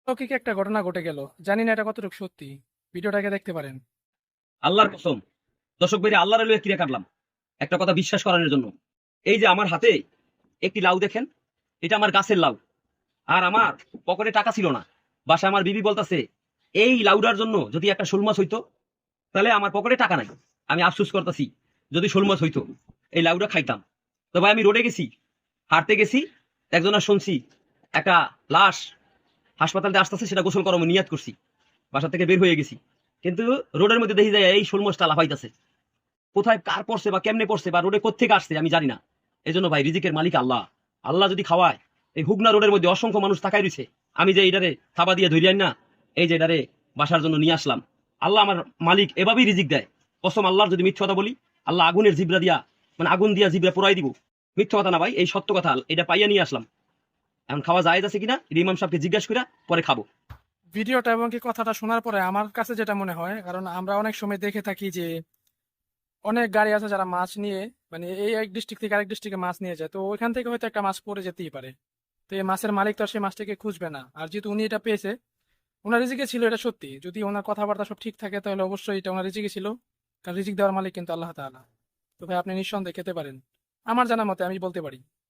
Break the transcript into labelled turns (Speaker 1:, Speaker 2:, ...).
Speaker 1: অলৌকিক একটা ঘটনা ঘটে গেল। জানি না এটা কতটুকু সত্যি। ভিডিওটাকে দেখতে পারেন।
Speaker 2: আল্লাহর কসম, দর্শক ভাইরা, আল্লাহর লইয়া কিরে কাটলাম একটা কথা বিশ্বাস করানোর জন্য। এই যে আমার হাতে একটি লাউ দেখেন, এটা আমার গাছের লাউ। আর আমার পকেটে টাকা ছিল না। বাসায় আমার বিবি বলতাছে, এই লাউডার জন্য যদি একটা শোল মাছ হইতো, তাহলে আমার পকেটে টাকা নাই। আমি আফসোস করতেছি, যদি শোল মাছ হইতো এই লাউডা খাইতাম। তো ভাই আমি রোডে গেছি, হাঁটতে গেছি, একজনের শুনছি একটা লাশ হাসপাতালে আসতেছে, সেটা গোসল করার নিয়াত করছি। বাসা থেকে বের হয়ে গেছি, কিন্তু রোডের মধ্যে দেখি যায় এই শোল মাছটা লাফাইতেছে। কোথায় কার পড়ছে বা কেমনে পড়ছে বা রোডে কোত্থেকে আসছে আমি জানি না। এই জন্য ভাই, রিজিকের মালিক আল্লাহ। আল্লাহ যদি খাওয়ায়, এই হুগনা রোডের মধ্যে অসংখ্য মানুষ তাকাই রয়েছে। আমি যে এইটারে থাবা দিয়ে ধরিয়াই না, এই যে এটারে বাসার জন্য নিয়ে আসলাম। আল্লাহ আমার মালিক এভাবেই রিজিক দেয়। কসম আল্লাহর, যদি মিথ্যা কথা বলি, আল্লাহ আগুনের জিবরা দিয়া, মানে আগুন দিয়া জিবরা পোড়াই দিব। মিথ্যা কথা না ভাই, এই সত্য কথা। এটা পাইয়া নিয়ে আসলাম। এখন খাওয়া জায়েজ আছে কিনা এটা ইমাম সাহেবকে জিজ্ঞাসা করে পরে খাবো।
Speaker 1: ভিডিওটা এবং কি কথাটা শোনার পরে আমার কাছে যেটা মনে হয়, কারণ আমরা অনেক সময় দেখে থাকি যে অনেক গাড়ি আছে যারা মাছ নিয়ে, মানে এই এক ডিস্ট্রিক্ট থেকে আরেক ডিস্ট্রিক্টে মাছ নিয়ে যায়, তো ওইখান থেকে হয়তো একটা মাছ পড়ে যেতেই পারে। তো এই মাছের মালিক তো আর সেই মাছটাকে খুঁজবে না। আর যেহেতু উনি এটা পেয়েছে, ওনার রিজিকে ছিল, এটা সত্যি। যদি ওনার কথাবার্তা সব ঠিক থাকে তাহলে অবশ্যই এটা ওনার রিজিকে ছিল। কারণ রিজিক দেওয়ার মালিক কিন্তু আল্লাহ তাআলা। তো ভাই আপনি নিঃসন্দেহে খেতে পারেন। আমার জানা মতে আমি বলতে পারি।